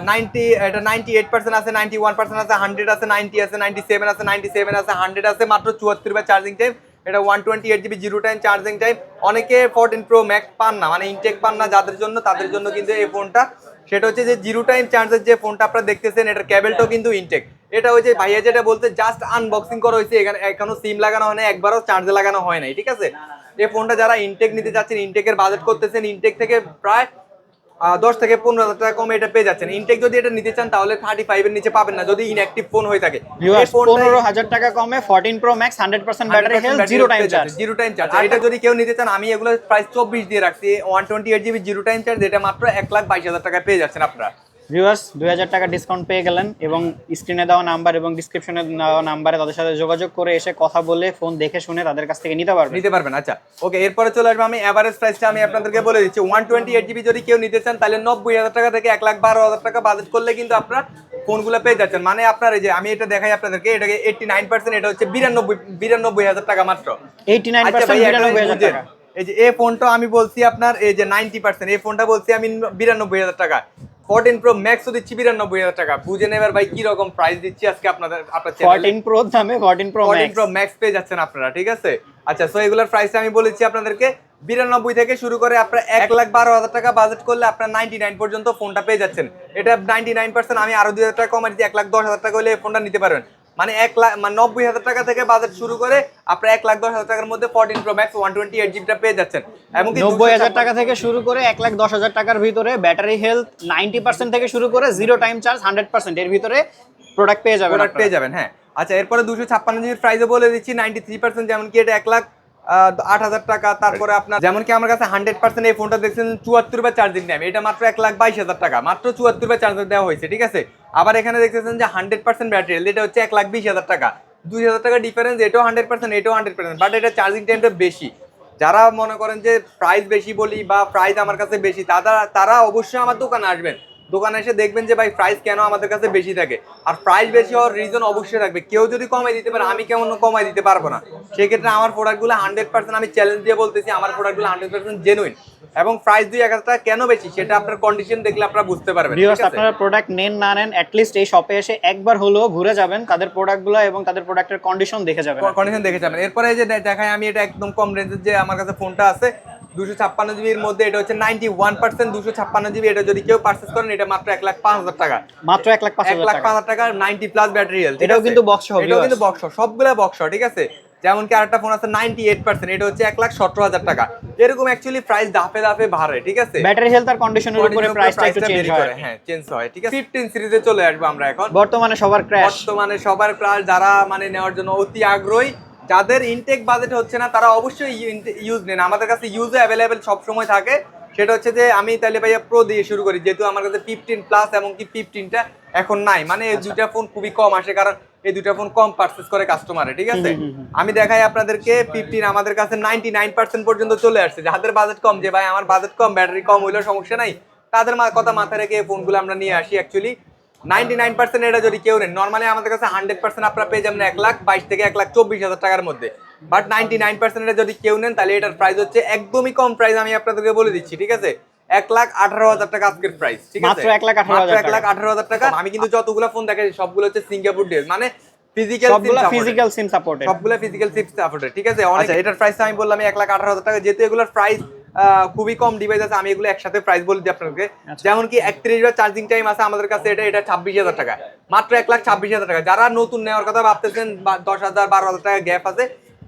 98% আছে, 91% আছে, 100 আছে, 90 আছে, 97 আছে, 97 আছে, 100 আছে, মাত্র 74 বার চার্জিং টাইম। এটা 128 GB zero time charging time. অনেকে 14 প্রো ম্যাক্স পান না, মানে ইনটেক পান না যাদের জন্য, তাদের জন্য কিন্তু এই ফোনটা, সেটা হচ্ছে যে জিরো টাইম চার্জের যে ফোনটা আপনারা দেখতেছেন এটার কেবলটাও কিন্তু ইনটেক। এটা হচ্ছে ভাইয়া যেটা বলতে জাস্ট আনবক্সিং করা হয়েছে, এখানে এখনো সিম লাগানো হয় না, একবারও চার্জে লাগানো হয় নাই, ঠিক আছে? এই ফোনটা যারা ইনটেক নিতে যাচ্ছেন, ইনটেকের বাজেট করতেছেন, ইনটেক থেকে প্রায় 10 থেকে 15,000 টাকা কমে এটা পেয়ে যাচ্ছেন। ইনটেক যদি এটা নিতে চান তাহলে 35 এর নিচে পাবেন না যদি ইনঅ্যাক্টিভ ফোন হয়ে থাকে। 15,000 টাকা কমে 14 pro max 100% battery health, zero time charge. এটা যদি কেউ নিতে চান আমি এগুলো প্রাইস 24 দিয়ে রাখছি। 128 জিবি জিরো টাইম চার্জ, এটা মাত্র 1,22,000 টাকা পেয়ে যাচ্ছেন আপনারা। ভিউয়ার্স 2000 টাকা ডিসকাউন্ট পেয়ে গেলেন এবং স্ক্রিনে দেওয়া নাম্বার এবং ডিসক্রিপশনে দেওয়া নাম্বারে তাদের সাথে যোগাযোগ করে এসে কথা বলে ফোন দেখে শুনে তাদের কাছ থেকে নিতে পারবেন। আচ্ছা ওকে, এরপরে চলে আসবে আমি এভারেজ প্রাইসটা আমি আপনাদেরকে বলে দিচ্ছি। 128 জিবি যদি কেউ নিতে চান তাহলে 90,000 টাকা থেকে 1,12,000 টাকা বাজেট করলে কিন্তু আপনারা ফোনগুলো পেয়ে যাচ্ছেন। মানে আপনার এই যে আমি এটা দেখাই আপনাদেরকে, এটাকে 89%, এটা হচ্ছে 92,000 টাকা মাত্র। 89% 92,000 টাকা। এই যে এই ফোনটা আমি বলছি আপনার এই যে 90%, এই ফোনটা বলছি আমি 92,000 টাকা। 14 প্রো ম্যাক্সও দিচ্ছি 92,000 টাকা। বুঝেন এবার ভাই কি রকম প্রাইস দিচ্ছি আজকে আপনার 14 প্রো দামে 14 প্রো ম্যাক্স পেয়ে যাচ্ছেন আপনারা, ঠিক আছে? আচ্ছা, সো এগুলোর প্রাইস আমি বলেছি আপনাদেরকে 92 থেকে শুরু করে আপনারা 1,12,000 টাকা বাজেট করলে আপনারা 99 পর্যন্ত ফোনটা পেয়ে যাচ্ছেন। এটা 99%, আমি আরো 2,000 টাকা কমাই দিচ্ছি, 1,10,000 টাকা হলে এই ফোনটা নিতে পারবেন। মানে 90,000 টাকা থেকে বাজেট শুরু করে আপনারা 1,10,000 টাকার মধ্যে 14 প্রো ম্যাক্স 128 জিবিটা পেয়ে যাচ্ছেন। এবং 90,000 টাকা থেকে শুরু করে 1,10,000 টাকার ভিতরে ব্যাটারি হেলথ 90% থেকে শুরু করে জিরো টাইম চার্জ 100% এর ভিতরে প্রোডাক্ট পেয়ে যাবেন। হ্যাঁ আচ্ছা, এরপরে 256 জিবির প্রাইসও বলে দিচ্ছি 93%, যেমন কি এটা 1,08,000 টাকা। তারপরে আপনার যেমন কি আমার কাছে 100% এই ফোনটা দেখছেন 74 বার চার্জিং টাইম, এটা মাত্র 1,22,000 টাকা, মাত্র 74 বার চার্জার দেওয়া হয়েছে, ঠিক আছে? আবার এখানে দেখতেছেন যে 100% ব্যাটারি, এটা হচ্ছে 1,20,000 টাকা, 2,000 টাকা ডিফারেন্স, এটাও 100%, এটাও 100%, বাট এটা চার্জিং টাইমটা বেশি। যারা মনে করেন যে প্রাইস বেশি বলি বা প্রাইস আমার কাছে বেশি, তারা অবশ্যই আমার দোকানে আসবেন। দোকানে এসে দেখবেন যে ভাই প্রাইস কেন আমাদের কাছে বেশি থাকে, আর প্রাইস বেশি হওয়ার রিজন অবশ্যই থাকবে। কেউ যদি কমাই দিতে পারে, আমি কেমন কমাই দিতে পারবো না। সেক্ষেত্রে আমার প্রোডাক্টগুলো 100%, আমি চ্যালেঞ্জ দিয়ে বলতেছি, আমার প্রোডাক্টগুলো 100% জেনুইন। এবং প্রাইস 2-1 টাকা কেন বেশি সেটা আপনার কন্ডিশন দেখলে আপনারা বুঝতে পারবেন। আপনারা প্রোডাক্ট নেন না নেন, অ্যাটলিস্ট এই শপে এসে একবার হলেও ঘুরে যাবেন, তাদের প্রোডাক্টগুলো এবং তাদের প্রোডাক্টের কন্ডিশন দেখে যাবেন। এরপরে যে দেখাই আমি, এটা একদম কম রেঞ্জের যে আমার কাছে ফোনটা আছে 256 জিবির মধ্যে, এটা হচ্ছে 91% 256 জিবি। এটা যদি কেউ পারচেজ করেন এটা মাত্র 1,05,000 টাকা, মাত্র 1,05,000 টাকা, 90 প্লাস ব্যাটারি হেলথ। এটাও কিন্তু বক্স হবে, এটাও কিন্তু বক্স, সবগুলা বক্স, ঠিক আছে? যেমন কি আরেকটা ফোন আছে 98%, এটা হচ্ছে 1,17,000 টাকা। এরকম অ্যাকচুয়ালি প্রাইস ধাপে ধাপে বাড়ে, ঠিক আছে? ব্যাটারি হেলথ আর কন্ডিশনের উপরে প্রাইসটা একটু চেঞ্জ হয়। হ্যাঁ, চেঞ্জ হয়, ঠিক আছে? 15 সিরিজে চলে আসবো আমরা এখন। বর্তমানে সবার ক্র্যাশ, যারা মানে নেওয়ার জন্য অতি আগ্রহী, যাদের ইনটেক বাজেট হচ্ছে না, তারা অবশ্যই ইউজ নেন। আমাদের কাছে ইউজে অ্যাভেলেবেল সব সময় থাকে। সেটা হচ্ছে যে আমি তাহলে ভাইয়া প্রো দিয়ে শুরু করি, যেহেতু আমার কাছে 15 প্লাস এবং কি 15টা এখন নাই, মানে এই দুইটা ফোন খুবই কম আসে, কারণ এই দুইটা ফোন কম পারচেজ করে কাস্টমারে, ঠিক আছে? আমি দেখাই আপনাদেরকে 15 আমাদের কাছে 99% পর্যন্ত চলে আসছে। যাদের বাজেট কম, যে ভাই আমার বাজেট কম, ব্যাটারি কম হইলেও সমস্যা নাই, তাদের কথা মাথায় রেখে এই ফোনগুলো আমরা নিয়ে আসি। অ্যাকচুয়ালি 99% এটা যদি কেউ নেন, নর্মালি আমাদের কাছে 100% আপনারা পেয়ে যাবেন 1,22,000 থেকে 1,24,000 টাকার মধ্যে। বাট 99% এটা যদি কেউ নেন তাহলে এটার প্রাইস হচ্ছে একদমই কম প্রাইস, আমি আপনাদেরকে বলে দিচ্ছি, ঠিক আছে? 1,18,000 টাকা আজকের প্রাইস, ঠিক আছে? মাত্র 1,18,000 টাকা। আমি কিন্তু যতগুলো ফোন দেখাই সবগুলো হচ্ছে সিঙ্গাপুর ডেল, মানে ফিজিক্যাল সিম সাপোর্টেড, সবগুলো ফিজিক্যাল সিম সাপোর্টেড, ঠিক আছে? আচ্ছা, এটার প্রাইস আমি বললাম 1,18,000 টাকা। যেহেতু এগুলোর প্রাইস খুবই কম ডিভাইস আছে, আমি এগুলো একসাথে প্রাইস বলে দিই আপনাদেরকে। যেমন কি 31 বার চার্জিং টাইম আছে আমাদের কাছে, এটা 26,000 টাকা, মাত্র 1,26,000 টাকা। যারা নতুন নেওয়ার কথা ভাবতেছেন, 10,000 12,000 টাকা গ্যাপ আছে,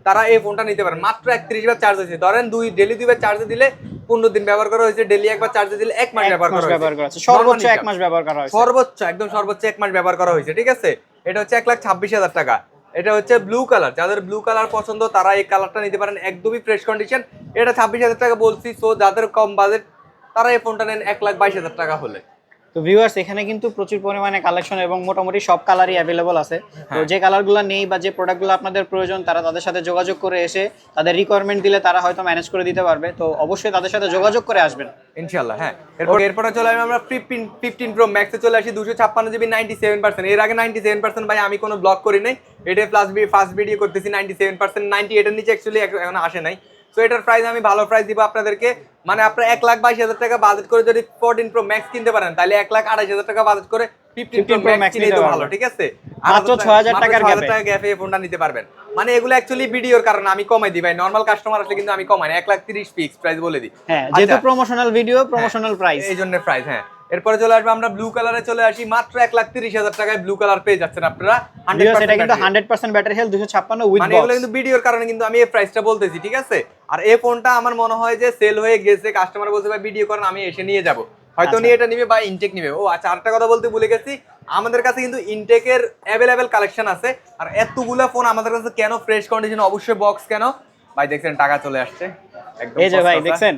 তারা এই ফোনটা নিতে পারেন। মাত্র 31 বার চার্জ আছে, ধরেন ডেলি 2 বার চার্জে দিলে 15 দিন ব্যবহার করা হয়েছে, ডেইলি একবার চার্জে দিলে 1 মাস ব্যবহার করা হয়েছে, সর্বোচ্চ 1 মাস ব্যবহার করা হয়েছে, সর্বোচ্চ একদম সর্বোচ্চ 1 মাস ব্যবহার করা হয়েছে, ঠিক আছে। এটা হচ্ছে 1,26,000 টাকা। এটা হচ্ছে ব্লু কালার, যাদের ব্লু কালার পছন্দ তারা এই কালারটা নিতে পারেন, একদমই ফ্রেশ কন্ডিশন। এটা 26,000 টাকা বলছি, সো যাদের কম বাজেট তারা এই ফোনটা নেন 1,22,000 টাকা হলে। তো ভিউয়ার্স এখানে কিন্তু প্রচুর পরিমাণে কালেকশন এবং মোটামুটি সব কালারই অ্যাভেলেবল আছে। তো যে কালারগুলো নেই বা যে প্রোডাক্টগুলো আপনাদের প্রয়োজন তারা তাদের সাথে যোগাযোগ করে এসে তাদের রিকোয়ারমেন্ট দিলে তারা হয়তো ম্যানেজ করে দিতে পারবে। তো অবশ্যই তাদের সাথে যোগাযোগ করে আসবেন ইনশাআল্লাহ। হ্যাঁ, এরপরে চলে আসবে আমরা 15 প্রো ম্যাক্সে চলে আসি, 256 জিবি 97%। এর আগে 97% ভাই আমি কোনো ব্লগ করি নাই, এটা ফার্স্ট ভিডিও করতেছি। 97%, 98 এর নিচে অ্যাকচুয়ালি এখন আসে নাই। সো এটার প্রাইস আমি ভালো প্রাইস দিব আপনাদেরকে, মানে আপনারা 1,22,000 টাকা বাজেট করে যদি 14 প্রো ম্যাক্স কিনতে পারেন তাহলে 1,28,000 টাকা বাজেট করে 15 প্রো ম্যাক্স কিনে তো ভালো, ঠিক আছে। মাত্র 6,000 টাকার গ্যাপে এই ফোনটা নিতে পারবেন। মানে এগুলো অ্যাকচুয়ালি ভিডিওর কারণে আমি কমাই দিই ভাই, নরমাল কাস্টমার আসলে কিন্তু আমি কমাই না, 1,30,000 ফিক্স প্রাইস বলে দিই। হ্যাঁ, যেহেতু প্রমোশনাল ভিডিও, প্রমোশনাল প্রাইস, এই জন্য প্রাইস। হ্যাঁ, এরপরে চলে আসবে আমরা ব্লু কালারে চলে আসি, মাত্র 1,30,000 টাকায় ব্লু কালার পেয়ে যাচ্ছেন আপনারা। 100% এটা কিন্তু 100% ব্যাটারি হেলথ, 256 উইথ বক্স। মানে এগুলো কিন্তু ভিডিওর কারণে কিন্তু আমি এই প্রাইসটা বলতেছি, ঠিক আছে। আর এই ফোনটা আমার মনে হয় যে সেল হয়ে গেছে, কাস্টমার বলছে ভাই ভিডিও করেন, আমি এসে নিয়ে যাব, হয়তো নিয়ে এটা নিবে বা ইনটেক নিবে। ও আচ্ছা, আরেকটা কথা বলতে ভুলে গেছি, আমাদের কাছে কিন্তু ইনটেকের অ্যাভেলেবেল কালেকশন আছে। আর এতগুলা ফোন আমাদের কাছে কেন ফ্রেশ কন্ডিশন, অবশ্যই বক্স কেন ভাই, দেখছেন টাকা চলে আসছে একদম। এই যে ভাই দেখছেন,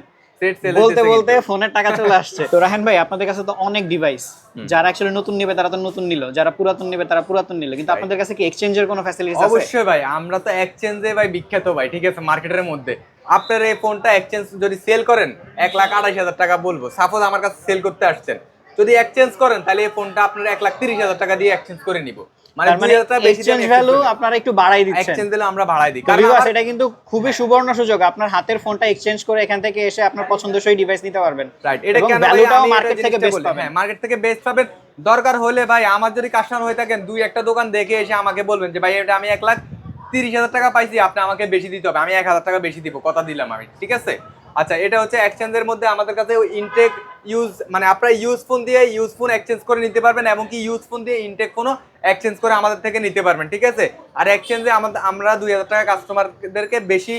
বলতে বলতে ফোনের টাকা চলে আসছে। তো রাহান ভাই আপনাদের কাছে তো অনেক ডিভাইস, যারা অ্যাকচুয়ালি নতুন নেবে তারা তো নতুন নিল, যারা পুরাতন নেবে তারা পুরাতন নিল, কিন্তু আপনাদের কাছে কি এক্সচেঞ্জের কোনো ফ্যাসিলিটি আছে? অবশ্যই ভাই, আমরা তো এক্সচেঞ্জে ভাই বিখ্যাত ভাই, ঠিক আছে, মার্কেটের মধ্যে। আপনার এই ফোনটা এক্সচেঞ্জ যদি সেল করেন 1,28,000 টাকা বলবো, সাপোজ আমার কাছে সেল করতে আসছেন, যদি এক্সচেঞ্জ করেন তাহলে এই ফোনটা আপনারা 1,30,000 টাকা দিয়ে এক্সচেঞ্জ করে নিব। মানে 2,000 টাকা বেশি এক্সচেঞ্জ ভ্যালু আপনারা একটু বাড়াই দিচ্ছেন, এক্সচেঞ্জ দিলে আমরা বাড়াই দিই। কারণ এটা কিন্তু খুবই সুবর্ণ সুযোগ, আপনার হাতের ফোনটা এক্সচেঞ্জ করে এখান থেকে এসে আপনার পছন্দসই ডিভাইস নিতে পারবেন। রাইট, এটা কেন ভ্যালুটাও মার্কেট থেকে বেস্ট পাবেন। হ্যাঁ, মার্কেট থেকে বেস্ট পাবেন। দরকার হলে ভাই আমার যদি কাস্টমার হয়ে থাকেন, দুই একটা দোকান দেখে এসে আমাকে বলবেন যে ভাই এটা আমি 1,30,000 টাকা পাইছি, আপনি আমাকে বেশি দিতে হবে, আমি 1,000 টাকা বেশি দিব, কথা দিলাম আমি, ঠিক আছে। আচ্ছা, এটা হচ্ছে এক্সচেঞ্জের মধ্যে আমাদের কাছে ইনটেক ইউজ, মানে আপনারা ইউজ ফোন দিয়ে ইউজ ফোন এক্সচেঞ্জ করে নিতে পারবেন, এবং কি ইউজ ফোন দিয়ে ইনটেক ফোনও এক্সচেঞ্জ করে আমাদের থেকে নিতে পারবেন, ঠিক আছে। আর এক্সচেঞ্জে আমরা 2,000 টাকা কাস্টমারদেরকে বেশি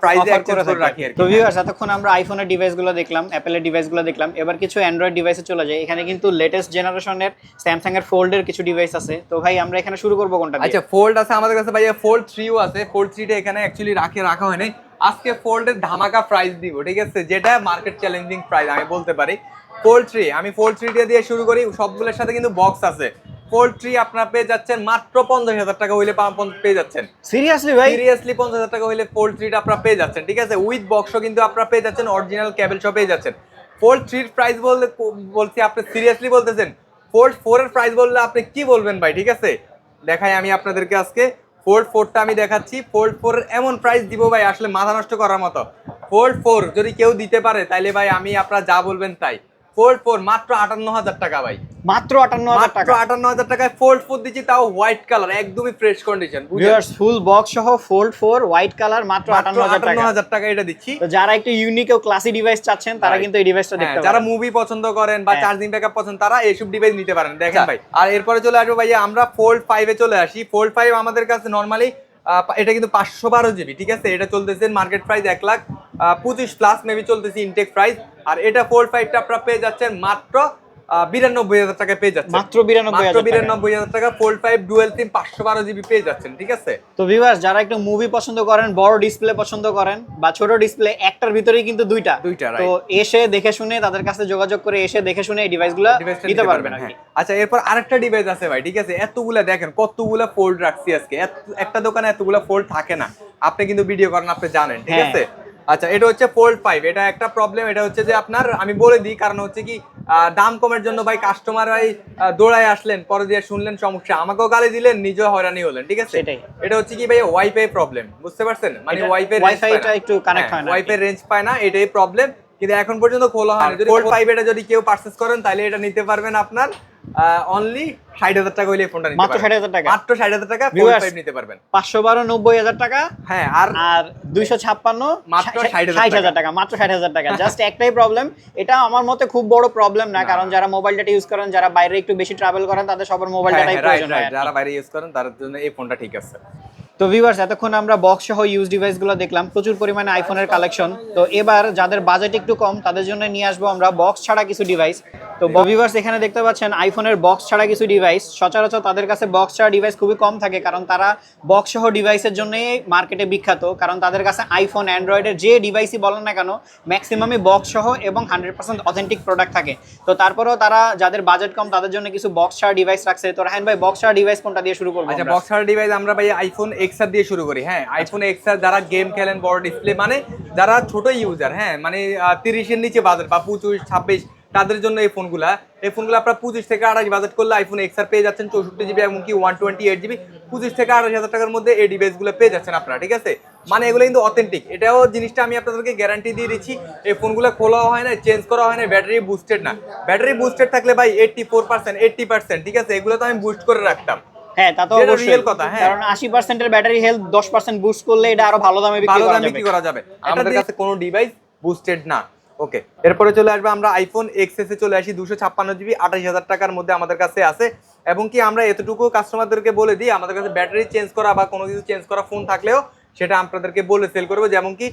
প্রাইসে এক্সচেঞ্জ করে রাখি আর কি। তো ভিউয়ার্স, এতক্ষণ আমরা আইফোনের ডিভাইসগুলো দেখলাম, অ্যাপেলের ডিভাইসগুলো দেখলাম, এবার কিছু অ্যান্ড্রয়েড ডিভাইসে চলে যাই। এখানে কিন্তু লেটেস্ট জেনারেশনের স্যামসাং এর ফোল্ডের কিছু ডিভাইস আছে। তো ভাই আমরা এখানে শুরু করব কোনটা দিয়ে? আচ্ছা, ফোল্ড আছে আমাদের কাছে ভাই, ফোল্ড 3ও আছে। ফোল্ড 3টা এখানে অ্যাকচুয়ালি রাখা হয়নি, আজকে ফোল্ডের ধামাকা প্রাইস দিব, ঠিক আছে, যেটা মার্কেট চ্যালেঞ্জিং প্রাইস আমি বলতে পারি। ফোল্ড 3, আমি ফোল্ড 3টা দিয়ে শুরু করি, সবগুলোর সাথে কিন্তু বক্স আছে। ফোল্ড 3 আপনারা পেয়ে যাচ্ছেন মাত্র 50,000 টাকা হইলে পেয়ে যাচ্ছেন। সিরিয়াসলি ভাই? সিরিয়াসলি 50,000 টাকা হইলে ফোল্ড 3টা আপনারা পেয়ে যাচ্ছেন, ঠিক আছে। উইথ বক্সও কিন্তু আপনারা পেয়ে যাচ্ছেন, অরিজিনাল কেবল সহ পেয়ে যাচ্ছেন। ফোল্ড 3 এর প্রাইস বলছি, আপনি সিরিয়াসলি বলতেছেন। ফোল্ড 4 এর প্রাইস বললে আপনি কি বলবেন ভাই, ঠিক আছে। দেখাই আমি আপনাদেরকে আজকে ফোল্ড 4টা আমি দেখাচ্ছি। ফোল্ড 4 এর এমন প্রাইস দিব ভাই, আসলে মাথা নষ্ট করার মতো। ফোল্ড 4 যদি কেউ দিতে পারে তাইলে ভাই আমি আপনারা যা বলবেন তাই। ফোল্ড 4 মাত্র 58,000 টাকা ভাই, মাত্র 58,000 টাকা। 58,000 টাকায় ফোল্ড 4 দিচ্ছি, তাও হোয়াইট কালার, একদমই fresh condition. Viewers, full box সহ ফোল্ড 4 হোয়াইট কালার মাত্র 58,000 টাকা এটা দিচ্ছি। তো যারা একটু ইউনিক ও ক্লাসি ডিভাইস চাচ্ছেন তারা কিন্তু এই ডিভাইসটা দেখতে পারেন। যারা মুভি পছন্দ করেন বা চার্জিং ব্যাকআপ পছন্দ, তারা এইসব ডিভাইস নিতে পারেন। দেখেন ভাই, আর এরপরে চলে আসবো ভাই, আমরা ফোল্ড 5 এ চলে আসি। ফোল্ড 5 আমাদের কাছে নরমালি এটা কিন্তু 512 জিবি, ঠিক আছে। এটা চলতেছে মার্কেট প্রাইস 1,25,000 প্লাস মেবি চলতেছে ইনটেক প্রাইস। আর এটা ফোল্ড 5টা আপনারা পেয়ে যাচ্ছেন মাত্র 92,000 টাকা পেয়ে যাচ্ছেন, মাত্র 92,000 টাকা। ফোল্ড 5 ডুয়াল সিম 512 জিবি পেয়ে যাচ্ছেন, ঠিক আছে। তো ভিউয়ার্স, যারা একটু মুভি পছন্দ করেন, বড় ডিসপ্লে পছন্দ করেন, বা ছোট ডিসপ্লে, একটার ভিতরেই কিন্তু দুইটা, তো এসে দেখে শুনে তাদের কাছে যোগাযোগ করে এসে দেখে শুনে এই ডিভাইসগুলো নিতে পারবেন। আচ্ছা, এরপর আরেকটা ডিভাইস আছে ভাই, ঠিক আছে। এতগুলা দেখেন কতগুলা ফোল্ড রাখছি আজকে, একটা দোকানে এতগুলা ফোল্ড থাকে না, আপনি কিন্তু ভিডিও করেন, আপনি জানেন, ঠিক আছে। আচ্ছা, এটা হচ্ছে ফোল্ড 5। এটা একটা প্রবলেম, এটা হচ্ছে যে আপনার, আমি বলে দিই, কারণ হচ্ছে কি দাম কমের জন্য ভাই কাস্টমার ভাই দৌড়ায় আসলেন, পরে দিয়ে শুনলেন সমস্যা, আমাকেও গালি দিলেন, নিজেও হয়রানি হলেন, ঠিক আছে। এটা হচ্ছে কি ভাই ওয়াইফাই প্রবলেম, বুঝতে পারছেন, মানে ওয়াইফাইটা একটু কানেক্ট হয় না, ওয়াইফাই রেঞ্জ পায় না, এটাই প্রবলেম। কিন্তু এখন পর্যন্ত খোলা হয় না। যদি ফোল্ড 5 এটা যদি কেউ পারচেজ করেন তাহলে এটা নিতে পারবেন আপনার অনলি 60,000 টাকা হইলে ফোনটা নিতে পারবেন, মাত্র 60,000 টাকা, মাত্র 60,000 টাকা ফোল্ড 5 নিতে পারবেন। 512 90,000 টাকা। হ্যাঁ, আর 256 মাত্র 60,000 টাকা, মাত্র 60,000 টাকা। জাস্ট একটাই প্রবলেম, এটা আমার মতে খুব বড় প্রবলেম না, কারণ যারা মোবাইল ডাটা ইউজ করেন, যারা বাইরে একটু বেশি ট্রাভেল করেন, তাদের সবার মোবাইল ডাটাই প্রয়োজন হয়। যারা বাইরে ইউজ করেন তাদের জন্য এই ফোনটা ঠিক আছে। তো ভিউয়ার্স, এতক্ষণ আমরা বক্স সহ ইউজ ডিভাইসগুলো দেখলাম, প্রচুর পরিমাণে আইফোনের কালেকশন। তো এবার যাদের বাজেট একটু কম তাদের জন্য নিয়ে আসবো আমরা বক্স ছাড়া কিছু ডিভাইস। তো ভিউয়ার্স, এখানে দেখতে পাচ্ছেন আইফোনের বক্স ছাড়া কিছু ডিভাইস। সচরাচর তাদের কাছে বক্স ছাড়া ডিভাইস খুবই কম থাকে, কারণ তারা বক্স সহ ডিভাইসের জন্যই মার্কেটে বিখ্যাত। কারণ তাদের কাছে আইফোন, অ্যান্ড্রয়েডের যে ডিভাইসই বলেন না কেন, ম্যাক্সিমামই বক্স সহ এবং 100% অথেন্টিক প্রোডাক্ট থাকে। তো তারপরেও তারা যাদের বাজেট কম তাদের জন্য কিছু বক্স ছাড়া ডিভাইস রাখছে। তো রাহান ভাই, বক্স ছাড়া ডিভাইস কোনটা দিয়ে শুরু করবো? আচ্ছা, বক্স ছাড়া ডিভাইস আমরা ভাই আইফোন এক্সআর দিয়ে শুরু করি। হ্যাঁ, আইফোন এক্সআর যারা গেম খেলেন, বড় ডিসপ্লে, মানে যারা ছোট ইউজার, হ্যাঁ মানে 30-এর নিচে বাজেট বা 25-26, তাদের জন্য এই ফোনগুলো আপনারা 25 থেকে 28 বাজেট করলে আইফোন এক্সআর পেয়ে যাচ্ছেন 64GB এমনকি 128GB। 25 থেকে 28,000 টাকার মধ্যে এই ডিভাইসগুলো পেয়ে যাচ্ছেন আপনারা, ঠিক আছে? মানে এগুলো কিন্তু অথেন্টিক, এটাও জিনিসটা আমি আপনাদেরকে গ্যারান্টি দিয়ে দিচ্ছি। এই ফোনগুলো খোলা হয় না, চেঞ্জ করা হয় না, ব্যাটারি বুস্টেড না। ব্যাটারি বুস্টেড থাকলে ভাই 84%, 80%, ঠিক আছে, এগুলো তো আমি বুস্ট করে রাখতাম। হ্যাঁ, তা তো অবশ্যই রিয়েল কথা। হ্যাঁ, কারণ 80% এর ব্যাটারি হেলথ 10% বুস্ট করলে এটা আরো ভালো দামে বিক্রি করা যাবে। আমাদের কাছে কোনো ডিভাইস বুস্টেড না। ওকে, এরপরে চলে আসবে আমরা আইফোন এক্সএস এ চলে আসি। 256GB 28,000 টাকার মধ্যে আমাদের কাছে আছে। এবং কি আমরা এতটুকু কাস্টমারদেরকে বলে দিই, আমাদের কাছে ব্যাটারি চেঞ্জ করা বা কোনো কিছু চেঞ্জ করা ফোন থাকলেও সেটা আপনাদেরকে বলে সেল করবো। যেমন কি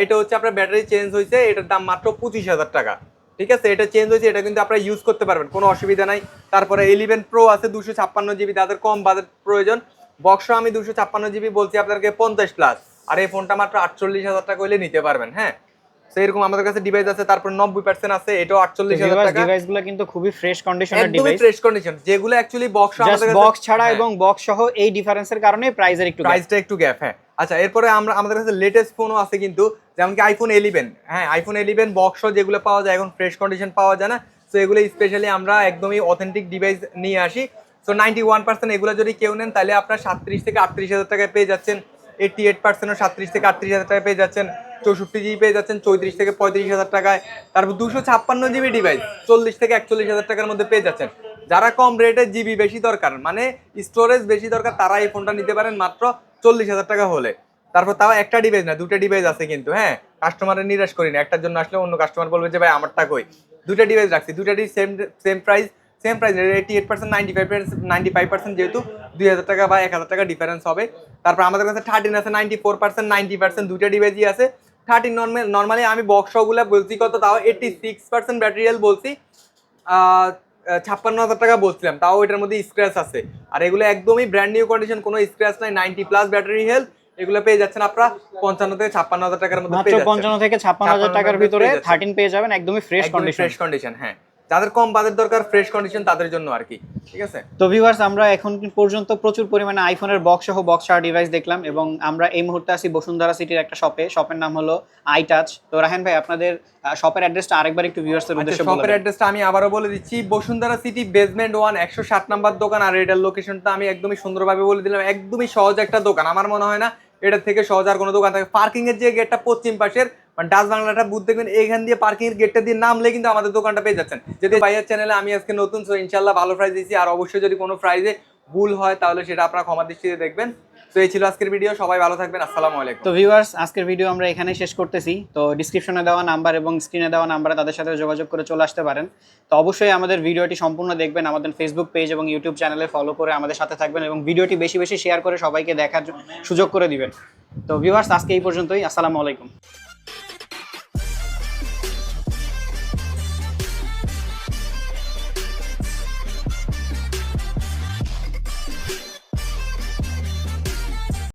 এটা হচ্ছে আপনার ব্যাটারি চেঞ্জ হয়েছে, এটার দাম মাত্র 25,000 টাকা, ঠিক আছে? এটা চেঞ্জ হয়েছে, এটা কিন্তু আপনারা ইউজ করতে পারবেন, কোনো অসুবিধা নাই। তারপরে 11 প্রো আছে 256GB, তাদের কম বাজেট প্রয়োজন। বক্স আমি 256GB বলছি আপনাদেরকে 50+, আর এই ফোনটা মাত্র 48,000 টাকা হলে নিতে পারবেন। হ্যাঁ, তো এরকম আমাদের কাছে ডিভাইস আছে। তারপর 90% আছে, এটাও 48,000 টাকা। ডিভাইসগুলো কিন্তু খুবই ফ্রেশ কন্ডিশনের ডিভাইস, একদমই ফ্রেশ কন্ডিশন, যেগুলো অ্যাকচুয়ালি বক্স আমাদের কাছে বক্স ছাড়া এবং বক্স সহ এই ডিফারেন্সের কারণে প্রাইসটা একটু গ্যাপ। হ্যাঁ, আচ্ছা, এরপরে আমাদের কাছে লেটেস্ট ফোনও আছে কিন্তু, যেমন কি আইফোন 11। হ্যাঁ, আইফোন 11 বক্স যেগুলো পাওয়া যায় এখন ফ্রেশ কন্ডিশন পাওয়া যায় না। তো এগুলো স্পেশালি আমরা একদমই অথেন্টিক ডিভাইস নিয়ে আসি। সো 91% এগুলো যদি কেউ নেন তাহলে আপনার 37 থেকে 38,000 টাকায় পেয়ে যাচ্ছেন। 88%ও 37 থেকে 38,000 টাকায় পেয়ে যাচ্ছেন। 64GB পেয়ে যাচ্ছেন 34 থেকে 35,000 টাকায়। তারপর 256GB ডিভাইস 40 থেকে 41,000 টাকার মধ্যে পেয়ে যাচ্ছেন। যারা কম রেটে জিবি বেশি দরকার, মানে স্টোরেজ বেশি দরকার, তারা এই ফোনটা নিতে পারেন মাত্র 40,000 টাকা হলে। তারপর তাও একটা ডিভাইস না, দুটো ডিভাইস আছে কিন্তু। হ্যাঁ, কাস্টমারের নিরাশ করি না, একটার জন্য আসলে অন্য কাস্টমার বলবে যে ভাই আমারটা কই। দুটো ডিভাইস রাখছি, দুটারই সেম প্রাইস 88%, 95%, যেহেতু 2,000 টাকা বা 1,000 টাকা ডিফারেন্স হবে। তারপর আমাদের কাছে 13 আছে 94%, 90%, দুটো ডিভাইসই আছে। 13 নর্মালি আমি বক্সগুলো বলছি কত, তাও 86% ব্যাটারি হেলথ বলছি, 56,000 টাকা বলছিলাম, তাও এটার মধ্যে স্ক্র্যাচ আছে। আর এগুলো একদমই ব্র্যান্ড নিউ কন্ডিশন, কোনো স্ক্র্যাচ নাই, 90+ ব্যাটারি হেলথ। এগুলো পেয়ে যাচ্ছেন আপনারা 55 থেকে 56,000 টাকার মধ্যে পেয়ে যাচ্ছেন। 55 থেকে 56,000 টাকার ভিতরে 13 পেয়ে যাবেন, একদমই ফ্রেশ কন্ডিশন। হ্যাঁ, যাদের কম বাজেট দরকার ফ্রেশ কন্ডিশন, তাদের জন্য আর কি, ঠিক আছে? তো ভিউয়ার্স, আমরা এখন পর্যন্ত প্রচুর পরিমাণে আইফোনের বক্স সহ বক্স ছাড়া ডিভাইস দেখলাম, এবং আমরা এই মুহূর্তে আছি বসুন্ধরা সিটির একটা শপের নাম হলো আইটাচ। তো রাহান ভাই, আপনাদের শপের অ্যাড্রেসটা আরেকবার একটু ভিউয়ার্সদের উদ্দেশ্যে বলুন। শপের অ্যাড্রেসটা আমি আবারও বলে দিচ্ছি, বসুন্ধরা সিটি বেসমেন্ট 1 107 নাম্বার দোকান। আর এটার লোকেশনটা আমি একদমই সুন্দরভাবে বলে দিলাম, একদমই সহজ একটা দোকান। আমার মনে হয় না এটার থেকে সহজ আর কোনো দোকান থাকে। পার্কিং এর যে গেটটা পশ্চিম পাশের, মানে ডাচ বাংলাটা বুথ দেখবেন, এইখান দিয়ে পার্কিং এর গেটটা দিয়ে নামলে কিন্তু আমাদের দোকানটা পেয়ে যাচ্ছেন। যদি ভাইয়ের চ্যানেলে আমি আজকে নতুন, সো ইনশাল্লাহ ভালো প্রাইস দিয়েছি। আর অবশ্যই যদি কোনো প্রাইজে ভুল হয় তাহলে সেটা আপনারা ক্ষমা দৃষ্টিতে দেখবেন। তো এই ছিল আজকের ভিডিও, সবাই ভালো থাকবেন, আসসালামু আলাইকুম। তো ভিউয়ার্স, আজকের ভিডিও আমরা এখানেই শেষ করতেছি। তো ডিসক্রিপশনে দেওয়া নাম্বার এবং স্ক্রিনে দেওয়া নাম্বারে তাদের সাথে যোগাযোগ করে চলে আসতে পারেন। তো অবশ্যই আমাদের ভিডিওটি সম্পূর্ণ দেখবেন, আমাদের ফেসবুক পেজ এবং ইউটিউব চ্যানেলে ফলো করে আমাদের সাথে থাকবেন, এবং ভিডিওটি বেশি বেশি শেয়ার করে সবাইকে দেখার সুযোগ করে দিবেন। তো ভিউয়ার্স, আজকে এই পর্যন্তই, আসসালামু আলাইকুম।